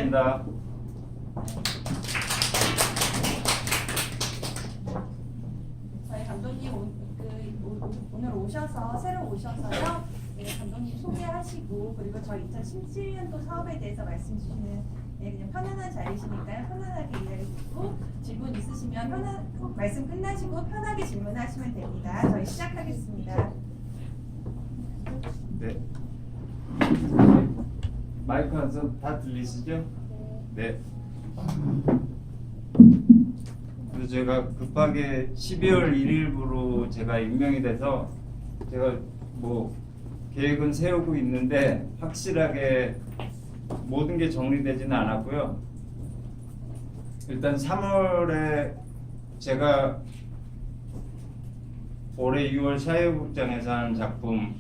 고맙습니다. 저희 감독님 오늘 오셔서 새로 오셔서요. 네, 감독님 소개하시고 그리고 저희 2017년도 사업에 대해서 말씀 주시는 그냥 편안한 자리시니까요. 편안하게 이야기하시고 질문 있으시면 말씀 끝나시고 편하게 질문하시면 됩니다. 저희 시작하겠습니다. 네. 마이크 한 손 다 들리시죠? 네. 그래서 제가 급하게 12월 1일부로 제가 임명이 돼서 제가 뭐 계획은 세우고 있는데 확실하게 모든 게 정리되지는 않았고요. 일단 3월에 제가 올해 6월 샤이어극장에서 하는 작품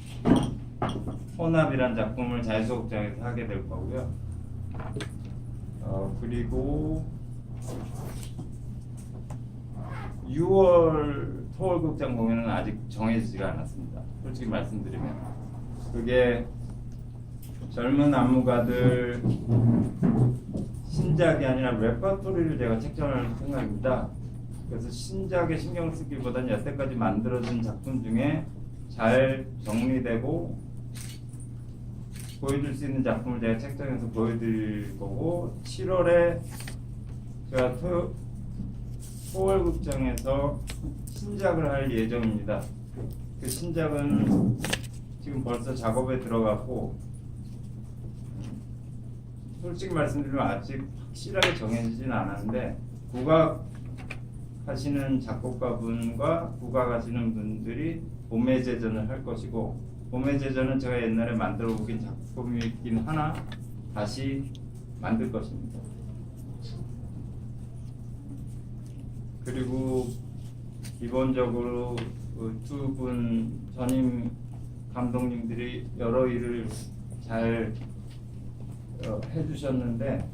혼합이란 작품을 자유소극장에서 하게 될 거고요. 그리고 6월 토월극장 공연은 아직 정해지지가 않았습니다. 솔직히 말씀드리면 그게 젊은 안무가들 신작이 아니라 레퍼토리를 제가 책정할 생각입니다. 그래서 신작에 신경 쓰기보다는 여태까지 만들어진 작품 중에 잘 정리되고 보여줄 수 있는 작품을 제가 책정해서 보여드릴 거고 7월에 제가 토월극장에서 신작을 할 예정입니다. 그 신작은 지금 벌써 작업에 들어갔고 솔직히 말씀드리면 아직 확실하게 정해지진 않았는데 국악 하시는 작곡가분과 국악 하시는 분들이 봄의 제전을 할 것이고 봄의 제전은 제가 옛날에 만들어 보긴 작품이긴 하나 다시 만들 것입니다. 그리고 기본적으로 두 분 전임 감독님들이 여러 일을 잘 해주셨는데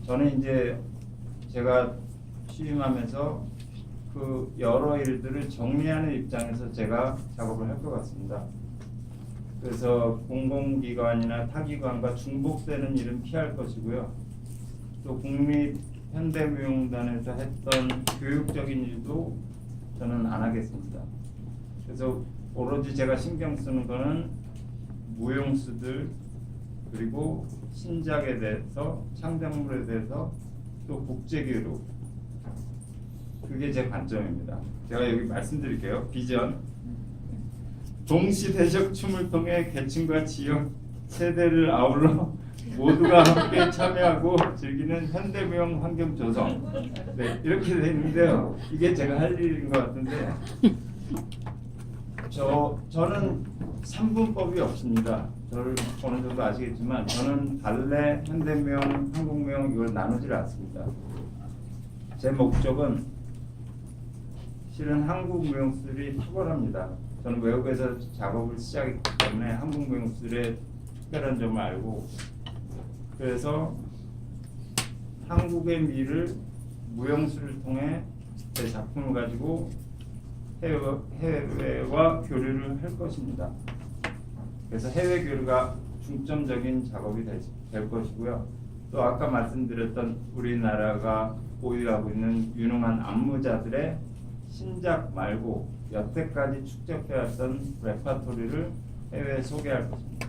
저는 이제 제가 취임하면서 그 여러 일들을 정리하는 입장에서 제가 작업을 할 것 같습니다. 그래서 공공기관이나 타기관과 중복되는 일은 피할 것이고요. 또 국립현대무용단에서 했던 교육적인 일도 저는 안 하겠습니다. 그래서 오로지 제가 신경 쓰는 거는 무용수들 그리고 신작에 대해서 창작물에 대해서 또 국제교류 그게 제 관점입니다. 제가 여기 말씀드릴게요. 비전 동시대적 춤을 통해 계층과 지역 세대를 아울러 모두가 함께 참여하고 즐기는 현대무용 환경 조성 네, 이렇게 돼 있는데요. 이게 제가 할 일인 것 같은데 저는 3분법이 없습니다. 저를 어느 정도 아시겠지만 저는 발레, 현대무용, 한국무용 이걸 나누질 않습니다. 제 목적은 실은 한국 무용술이 탁월합니다. 저는 외국에서 작업을 시작했기 때문에 한국 무용술의 특별한 점을 알고 그래서 한국의 미를 무용술을 통해 제 작품을 가지고 해외와 교류를 할 것입니다. 그래서 해외 교류가 중점적인 작업이 될 것이고요. 또 아까 말씀드렸던 우리나라가 보유하고 있는 유능한 안무자들의 신작 말고 여태까지 축적해왔던 레퍼토리를 해외에 소개할 것입니다.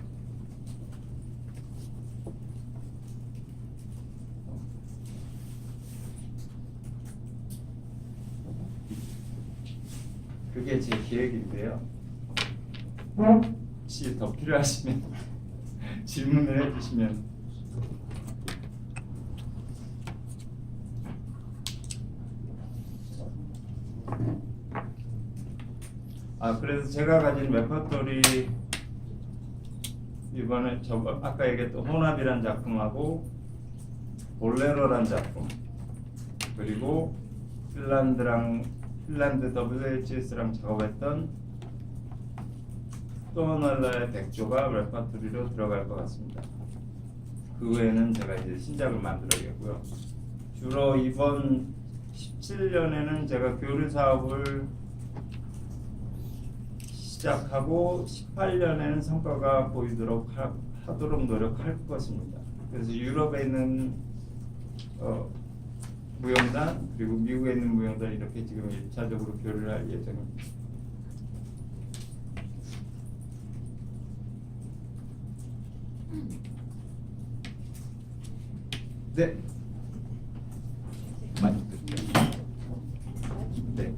그게 제 계획인데요. 혹시 더 필요하시면 질문을 해주시면 그래서 제가 가진 레퍼토리 이번에 아까 얘기했던 혼합이란 작품하고 볼레로란 작품 그리고 핀란드 WHS랑 작업했던 또 하나의 백조가 레퍼토리로 들어갈 것 같습니다. 그 외에는 제가 이제 신작을 만들어야겠고요. 주로 이번 17년에는 제가 교류 사업을 시작하고 18년에는 성과가 보이도록 하도록 노력할 것입니다. 그래서 유럽에 있는 무용단 그리고 미국에 있는 무용단 이렇게 지금 1차적으로 교류를 할 예정입니다. 네. 많이 듣죠. 네.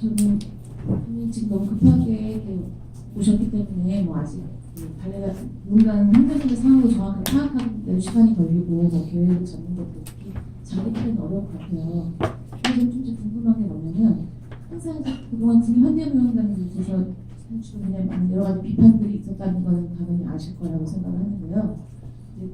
저는 지금 너무 급하게 이렇게 오셨기 때문에 뭐 아직 발레가 뭔가 현장의 상황을 정확하게 파악하는 시간이 걸리고 뭐 계획을 잡는 것도 자기들은 어려울 것 같아요. 그래서 좀 궁금한 게 뭐냐면 항상 그동안 국립현대무용단에 대해서 사실 그냥 여러 가지 비판들이 있었다는 거는 당연히 아실 거라고 생각을 하는데요.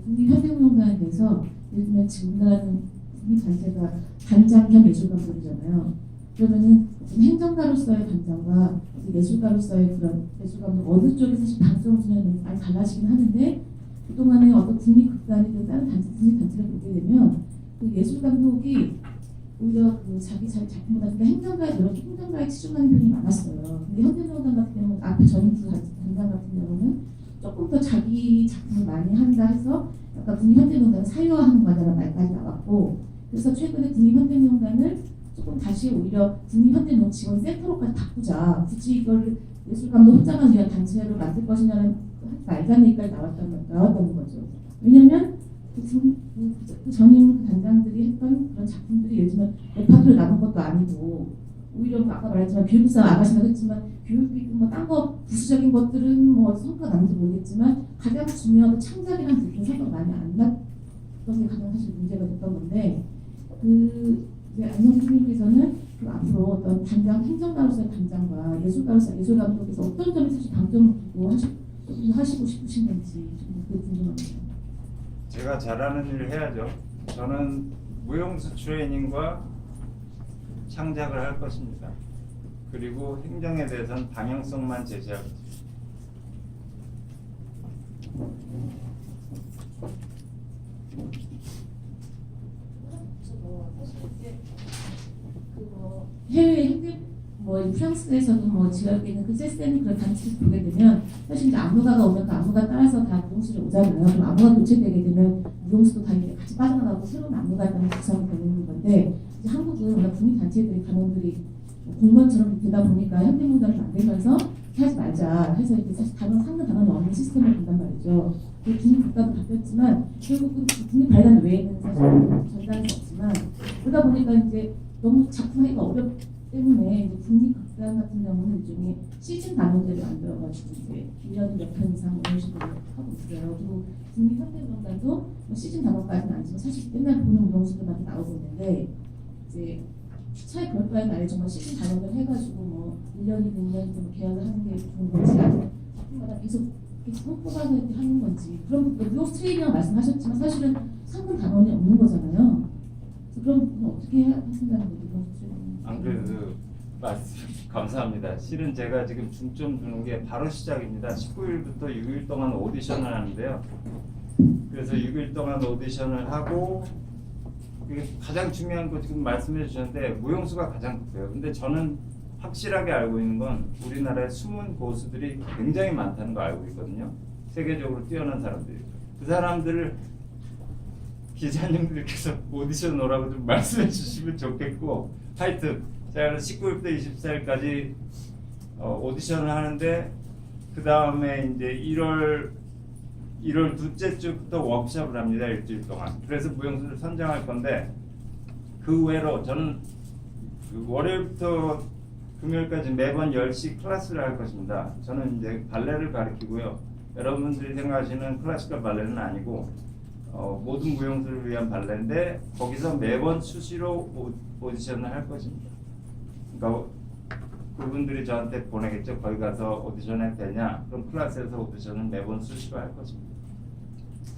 국립현대무용단에 대해서 예를 들면 지금 우리나라는 국립단체가 단장 겸 예술감독이잖아요. 그러면은 행정가로서의 단장과 예술가로서의 그런 예술감독 어느 쪽이 사실 방점은 많이 달라지긴 하는데 그동안에 어떤 국립극단이든 다른 국립단체를 보게 되면 그 예술감독이 오히려 그 자기 작품보다 그러니까 행정가에 치중하는 편이 많았어요. 근데 현대무용단 같은 경우는 앞에 전임부 단장 같은 경우는 조금 더 자기 작품을 많이 한다 해서 약간 국립현대무용단을 사유화하는 거다라는 말까지 나왔고 그래서 최근에 국립현대무용단을 조금 다시 오히려 국립현대무용 직원 센터로까지 바꾸자. 굳이 이걸 예술감독 혼자만 위한 단체로 만들 것이냐는 말도 얘기까지 나왔다는 거죠. 왜냐하면 그 전임 단장들이 했던 그런 작품들이 예를 들면 레파토리에 남은 것도 아니고 오히려 아까 말했지만 교육사 아가씨라고 했지만 교육이든 뭐딴거 부수적인 것들은 뭐 성과가 나는지 모르겠지만 가장 중요하고 창작이라는 부분 성과가 많이 안 났던 게 가장 사실 문제가 됐던 건데 안녕 선생님께서는 그 앞으로 어떤 단장 행정가로서의 단장과 예술가로서의 예술감독에서 어떤 점이 사실 방점을 두고 하시고 싶으신 건지 좀 궁금합니다. 제가 잘하는 일을 해야죠. 저는 무용수 트레이닝과 창작을 할 것입니다. 그리고 행정에 대해서는 방향성만 제시할 것입니다. 해외 뭐 프랑스에서도 뭐 지역에 있는 그 세센 그런 단체를 보게 되면 사실 이제 안무가가 오면 그 안무가 따라서 다 무용수를 오잖아요. 그럼 안무가 교체되게 되면 무용수도 다 이제 같이 빠져나가고 새로운 안무가들이 구성이 되는 건데 이제 한국은 워낙 국립 단체들이 단원들이 공무원처럼 되다 보니까 현대무용단을 만들면서 하지 말자 해서 이제 사실 상근 단원이 없는 시스템을 본단 말이죠. 그 국립국가도 바뀌었지만 결국은 국립 발단 외에는 사실 전달할 수 없지만 그러다 보니까 이제 너무 작품하기가 어렵기 때문에 이제 국립극단 같은 경우는 일종의 시즌 단원제를 만들어가지고 이제 1년에 몇 편 이상 이런 식으로 하고 있어요. 그리고 국립현대무용단도 뭐 시즌 단원까지는 아니지만 사실 맨날 보는 무용수들한테 나오고 있는데 이제 차라리 그럴 바에 아니라 정말 시즌 단원을 해가지고 뭐 1년이든 2년이든 뭐 계약을 하는 게 좋은 건지 아니면 작품마다 계속 뽑아서 이렇게 하는 건지 그럼 무용 트레이닝이라고 말씀하셨지만 사실은 상근 단원이 없는 거잖아요. 그럼 어떻게 하신다는 거죠? 안 그래도 말씀 감사합니다. 실은 제가 지금 중점 두는 게 바로 시작입니다. 19일부터 6일 동안 오디션을 하는데요. 그래서 6일 동안 오디션을 하고 이게 가장 중요한 거 지금 말씀해 주셨는데 무용수가 가장 급해요. 근데 저는 확실하게 알고 있는 건 우리나라에 숨은 고수들이 굉장히 많다는 거 알고 있거든요. 세계적으로 뛰어난 사람들이. 그 사람들을 기자님들께서 오디션 오라고 좀 말씀해 주시면 좋겠고 하여튼 제가 19일부터 24일까지 오디션을 하는데 그 다음에 이제 1월 둘째 주부터 워크숍을 합니다. 일주일 동안. 그래서 무용수를 선정할 건데 그 외로 저는 그 월요일부터 금요일까지 매번 10시 클래스를 할 것입니다. 저는 이제 발레를 가르치고요. 여러분들이 생각하시는 클래시컬 발레는 아니고 모든 무용수를 위한 발레인데 거기서 매번 수시로 오디션을 할 것입니다. 그러니까 그분들이 저한테 보내겠죠. 거기 가서 오디션 해도 되냐? 그럼 클래스에서 오디션을 매번 수시로 할 것입니다.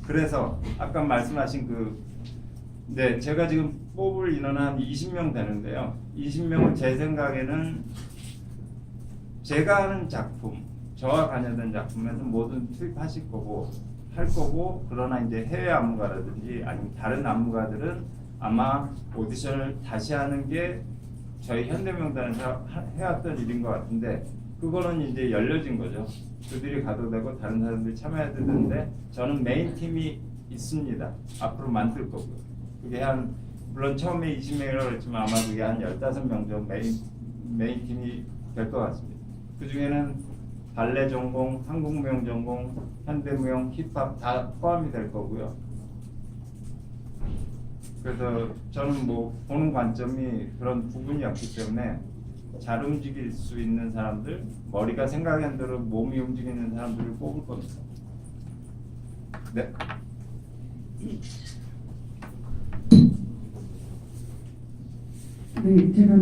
그래서 아까 말씀하신 네, 제가 지금 뽑을 인원은 한 20명 되는데요. 20명을 제 생각에는 제가 하는 작품, 저와 관여된 작품에서 모든 투입하실 거고 할 거고 그러나 이제 해외 안무가라든지 아니면 다른 안무가들은 아마 오디션을 다시 하는 게 저희 현대무용단에서 해왔던 일인 것 같은데 그거는 이제 열려진 거죠. 그들이 가도 되고 다른 사람들이 참여해도 되는데 저는 메인 팀이 있습니다. 앞으로 만들 거고요. 그게 한 물론 처음에 20명이라고 했지만 아마 그게 한 15명 정도 메인 팀이 될 것 같습니다. 그 중에는 발레 전공, 한국무용 전공, 현대무용, 힙합 다 포함이 될 거고요. 그래서 저는 뭐 보는 관점이 그런 부분이 없기 때문에 잘 움직일 수 있는 사람들, 머리가 생각한 대로 몸이 움직이는 사람들을 뽑을 겁니다. 네. 네, 제가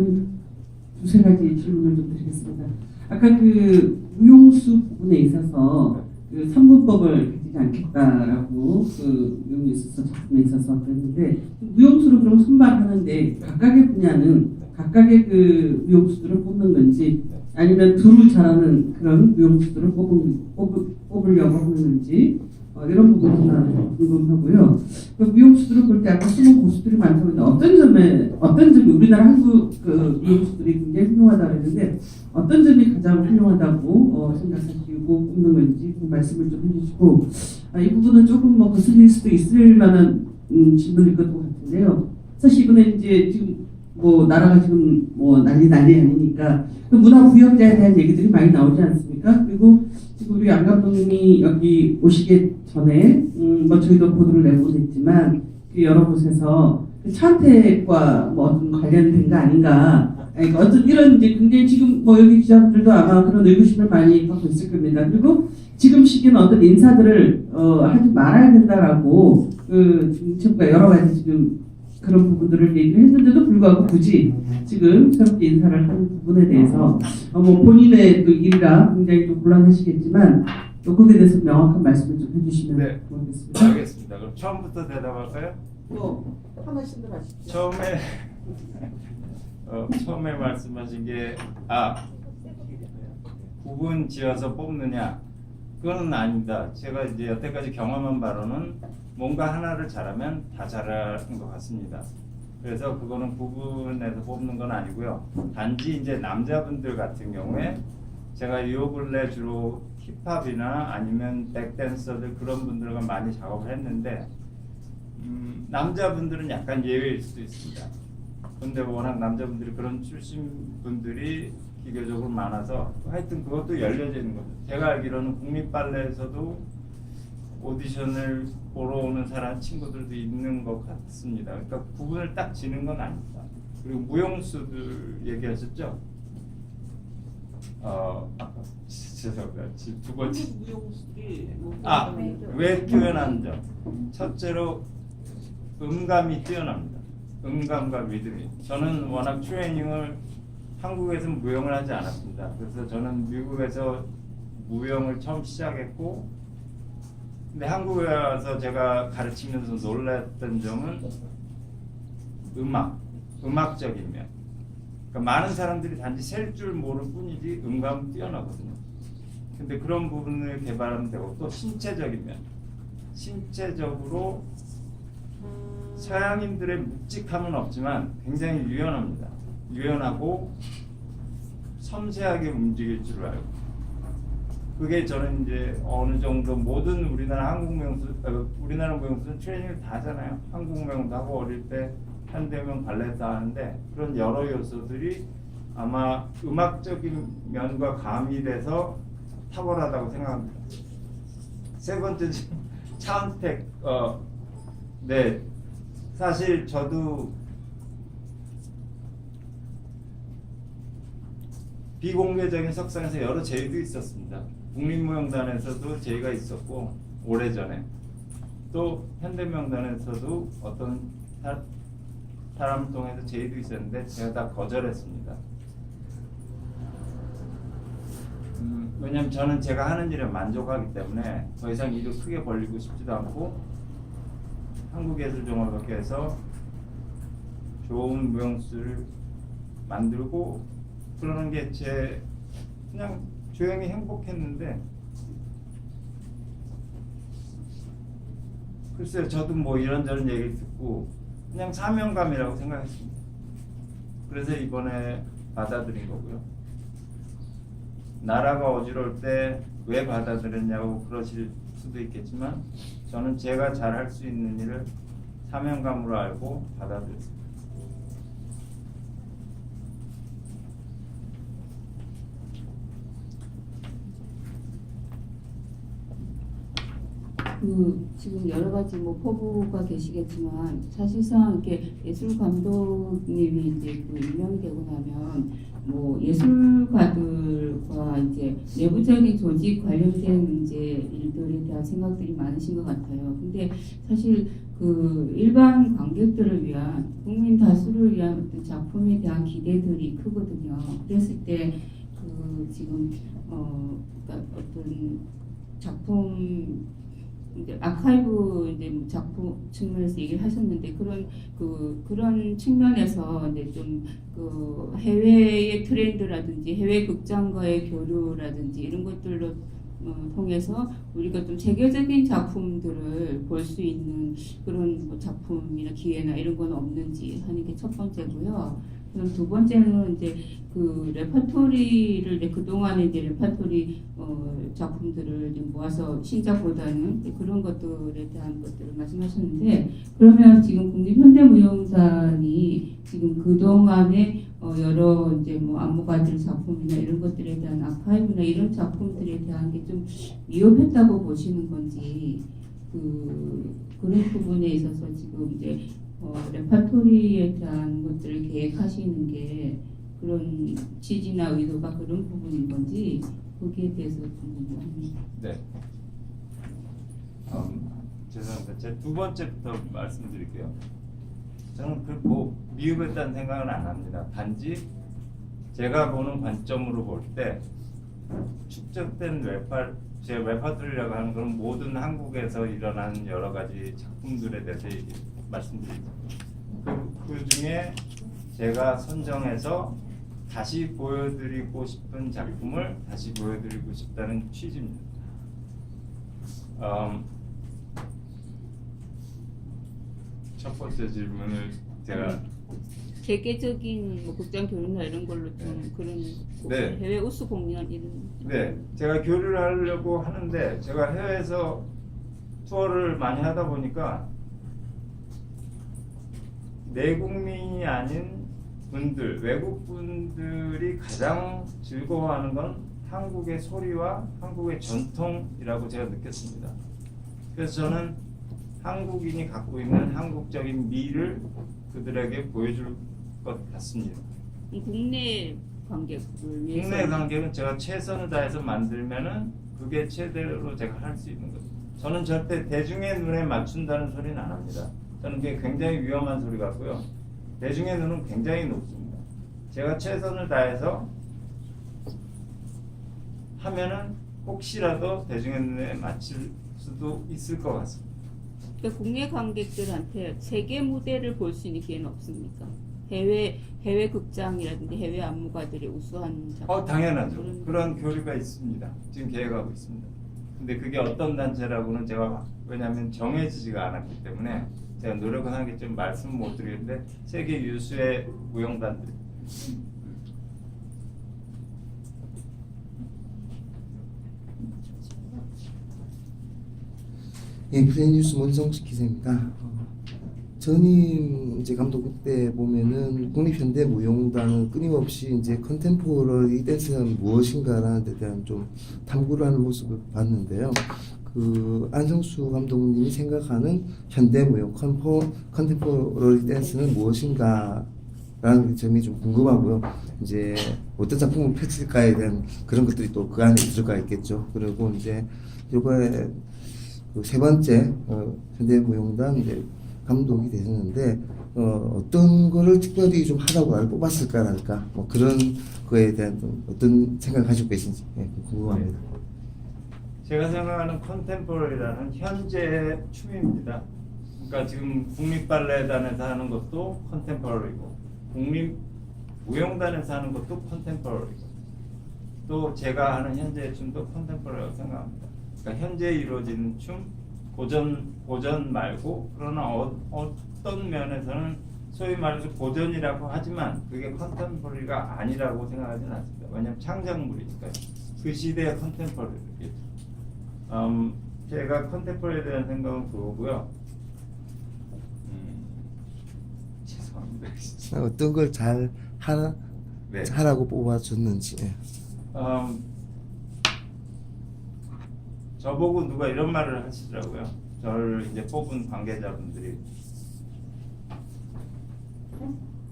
두세 가지 질문을 좀 드리겠습니다. 아까 그 무용수 부분에 있어서 그 3분법을 가지지 않겠다라고 그 무용에 있어서 작품에 있어서 그랬는데 무용수를 그럼 선발하는데 각각의 분야는 각각의 그 무용수들을 뽑는 건지 아니면 두루 잘하는 그런 무용수들을 뽑으려고 하는 건지 이런 부분이 나는 궁금하고요. 그 무용수들을 볼 때 아까 숨은 고수들이 많다고 했는데 어떤 점이 우리나라 한국 그 무용수들이 굉장히 훌륭하다고 했는데 어떤 점이 가장 훌륭하다고 생각하시고 뽑는 건지 그 말씀을 좀 해주시고 이 부분은 조금 뭐 거슬릴 수도 있을 만한 질문일 것 같은데요. 사실 이번에 이제 지금 뭐 나라가 지금 뭐 난리 아니니까 그 문화부여자에 대한 얘기들이 많이 나오지 않습니까? 그리고 지금 우리 양 감독님이 여기 오시기 전에 뭐 저희도 보도를 내보고 했지만 그 여러 곳에서 그 차은택과 뭐 좀 관련된 거 아닌가? 그러니까 어떤 이런 이제 굉장히 지금 뭐 여기 기자분들도 아마 그런 의구심을 많이 갖고 있을 겁니다. 그리고 지금 시기는 어떤 인사들을 하지 말아야 된다라고 그 정부가 여러 가지 지금 그런 부분들을 얘기를 했는데도 불구하고 굳이 지금 새롭게 인사를 하는 부분에 대해서 뭐 본인의 또 일이라 굉장히 좀 곤란하시겠지만 또 거기에 대해서 명확한 말씀을 좀 해주시면 네. 고맙겠습니다. 알겠습니다. 그럼 처음부터 대답할까요? 하나씩 더 하시죠. 처음에 말씀하신 게 구분 지어서 뽑느냐 그거는 아닙니다. 제가 이제 여태까지 경험한 바로는 뭔가 하나를 잘하면 다 잘하는 것 같습니다. 그래서 그거는 구분해서 뽑는 건 아니고요. 단지 이제 남자분들 같은 경우에 제가 요 근래 주로 힙합이나 아니면 백댄서들 그런 분들과 많이 작업을 했는데 남자분들은 약간 예외일 수도 있습니다. 근데 워낙 남자분들이 그런 출신 분들이 비교적으로 많아서 하여튼 그것도 열려지는 거죠. 제가 알기로는 국립발레에서도 오디션을 보러 오는 사람 친구들도 있는 것 같습니다. 그러니까 구분을 딱 지는 건 아닙니다. 그리고 무용수들 얘기하셨죠? 죄송합니다. 두 번째 무용수들이 왜 뛰어난 점? 첫째로 음감이 뛰어납니다. 음감과 리듬이. 저는 워낙 트레이닝을 한국에서는 무용을 하지 않았습니다. 그래서 저는 미국에서 무용을 처음 시작했고, 근데 한국에 와서 제가 가르치면서 놀랐던 점은 음악적인 면. 그러니까 많은 사람들이 단지 셀 줄 모를 뿐이지 음감은 뛰어나거든요. 근데 그런 부분을 개발하면 되고 또 신체적인 면. 신체적으로 서양인들의 묵직함은 없지만 굉장히 유연합니다. 유연하고 섬세하게 움직일 줄 알고. 그게 저는 이제 어느 정도 모든 우리나라 우리나라 무용수는 트레이닝을 다 하잖아요. 한국 무용도 하고 어릴 때 현대무용 발레도 하는데 그런 여러 요소들이 아마 음악적인 면과 가미돼서 탁월하다고 생각합니다. 세 번째 차은택 네 사실 저도 비공개적인 석상에서 여러 제의도 있었습니다. 국립무용단에서도 제의가 있었고 오래전에 또 현대무용단에서도 어떤 사람을 통해서 제의도 있었는데 제가 다 거절했습니다. 왜냐하면 저는 제가 하는 일에 만족하기 때문에 더 이상 일을 크게 벌리고 싶지도 않고 한국예술종합학교에서 좋은 무용수를 만들고 그러는 게 제 그냥 조용히 행복했는데 글쎄요 저도 뭐 이런저런 얘기를 듣고 그냥 사명감이라고 생각했습니다. 그래서 이번에 받아들인 거고요. 나라가 어지러울 때 왜 받아들였냐고 그러실 수도 있겠지만 저는 제가 잘할 수 있는 일을 사명감으로 알고 받아들였습니다. 지금 여러 가지 뭐 포부가 계시겠지만 사실상 이렇게 예술 감독님이 이제 임명이 되고 나면 뭐 예술가들과 이제 내부적인 조직 관련된 이제 일들에 대한 생각들이 많으신 것 같아요. 근데 사실 일반 관객들을 위한 국민 다수를 위한 어떤 작품에 대한 기대들이 크거든요. 그랬을 때 지금 그러니까 어떤 작품 이제 아카이브 이제 작품 측면에서 얘기를 하셨는데 그런 측면에서 이제 좀 해외의 트렌드라든지 해외 극장과의 교류라든지 이런 것들로 통해서 우리가 좀 세계적인 작품들을 볼 수 있는 그런 뭐 작품이나 기회나 이런 건 없는지 하는 게 첫 번째고요. 그럼 두 번째는 이제 레퍼토리를 이제 그동안에 이제 레퍼토리 작품들을 이제 모아서 신작보다는 그런 것들에 대한 것들을 말씀하셨는데 그러면 지금 국립현대무용단이 지금 그동안에 여러 이제 뭐 안무가들 작품이나 이런 것들에 대한 아카이브나 이런 작품들에 대한 게 좀 위협했다고 보시는 건지 그런 부분에 있어서 지금 이제 레퍼토리에 대한 것들을 계획하시는 게 그런 취지나 의도가 그런 부분인 건지 거기에 대해서 좀 궁금합니다. 네. 죄송합니다. 제 두 번째부터 말씀드릴게요. 저는 미흡했다는 생각은 안 합니다. 단지 제가 보는 관점으로 볼 때 축적된 제 레퍼토리라고 하는 건 모든 한국에서 일어난 여러 가지 작품들에 대해서 말씀드리죠. 그 중에 제가 선정해서 다시 보여드리고 싶은 작품을 다시 보여드리고 싶다는 취지입니다. 첫 번째 질문을 제가 세계적인 뭐 극장 교류나 이런 걸로 좀 그런 네. 해외 우수 공연 이런 네, 제가 교류를 하려고 하는데 제가 해외에서 투어를 많이 하다 보니까 내국민이 아닌 분들, 외국 분들이 가장 즐거워하는 건 한국의 소리와 한국의 전통이라고 제가 느꼈습니다. 그래서 저는 한국인이 갖고 있는 한국적인 미를 그들에게 보여줄 것 같습니다. 국내 관객을 위해서 국내 관객은 제가 최선을 다해서 만들면은 그게 최대로 제가 할 수 있는 거죠. 저는 절대 대중의 눈에 맞춘다는 소리는 안 합니다. 저는 그게 굉장히 위험한 소리 같고요. 대중의 눈은 굉장히 높습니다. 제가 최선을 다해서 하면은 혹시라도 대중의 눈에 맞출 수도 있을 것 같습니다. 그러니까 국내 관객들한테 세계 무대를 볼 수 있는 기회는 없습니까? 해외 극장이라든지 해외 안무가들의 우수한 작품. 당연하죠. 그런 교류가 있습니다. 지금 계획하고 있습니다. 근데 그게 어떤 단체라고는 제가 왜냐하면 정해지지가 않았기 때문에 제가 노력은 하는 게 좀 말씀 못 드리는데 세계 유수의 무용단들. 예, 프레뉴스 문성식 기자입니다. 전임 이제 감독 때 보면은 국립현대무용단은 끊임없이 이제 컨템포러리 댄스는 무엇인가라는 데 대한 좀 탐구를 하는 모습을 봤는데요. 안성수 감독님이 생각하는 현대무용 컨템포러리 댄스는 무엇인가라는 점이 좀 궁금하고요. 이제 어떤 작품을 펼칠까에 대한 그런 것들이 또 그 안에 들어가 있겠죠. 그리고 이제 이번에 세 번째 현대무용단 이제 감독이 되셨는데 어떤 거를 특별히 좀 하라고 뽑았을까랄까 뭐 그런 거에 대한 좀 어떤 생각을 가지고 계신지 궁금합니다. 제가 생각하는 컨템포러리라는 현재 춤입니다. 그러니까 지금 국립발레단에서 하는 것도 컨템포러리고 국립무용단에서 하는 것도 컨템포러리고 또 제가 하는 현재 춤도 컨템포러리라고 생각합니다. 그러니까 현재 이루어지는 춤, 고전 말고 그러나 어떤 면에서는 소위 말해서 고전이라고 하지만 그게 컨템포러리가 아니라고 생각하지는 않습니다. 왜냐하면 창작물이니까요. 그 시대의 컨템퍼러리겠죠. 제가 컨템퍼러리에 대한 생각은 그거고요. 죄송합니다. 어떤 걸 잘 하나 네. 하라고 뽑아줬는지. 예. 저보고 누가 이런 말을 하시더라고요. 저를 이제 뽑은 관계자분들이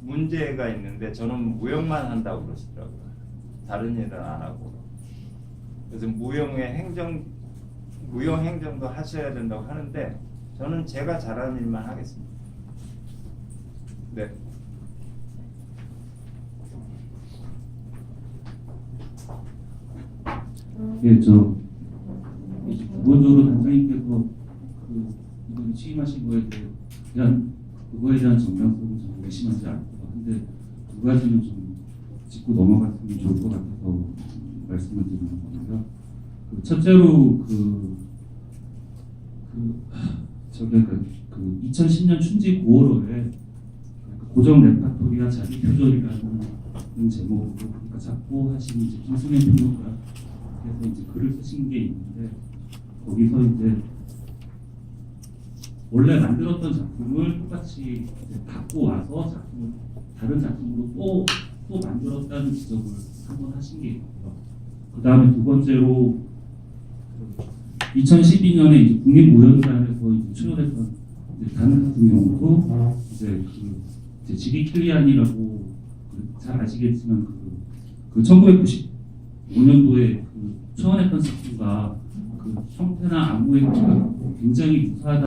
문제가 있는데 저는 무용만 한다고 그러시더라고요. 다른 일은 안 하고. 그래서 무용 행정도 하셔야 된다고 하는데 저는 제가 잘하는 일만 하겠습니다. 네. 예, 저 이제 기본적으로 단장님께서 이번에 취임하신 거에 대한 그거에 대한 정당성은 좀 의심하지 않고 한데 두 가지는 좀 짚고 넘어갔으면 좋을 것 같아서 말씀을 드리는 건데요. 첫째로 저게 그 2010년 춘지 9월호에 고정 레파토리와 자기 표절이라는 제목으로 그러니까 작고하신 이제 김승현 평론가 그래서 이제 글을 쓰신 게 있는데 거기서 이제 원래 만들었던 작품을 똑같이 이제 갖고 와서 작품을 다른 작품으로 또 만들었다는 지적을 한번 하신 게 있고요. 그 다음에 두 번째로 2012년에 이제 국립무용단에서 이제 출연했던 이제 단 같은 경우도 이제 이제 지리 킬리안이라고 잘 아시겠지만 그 1995년도에 출연했던 작품과 그 형태나 안무 행태가 굉장히 유사하다.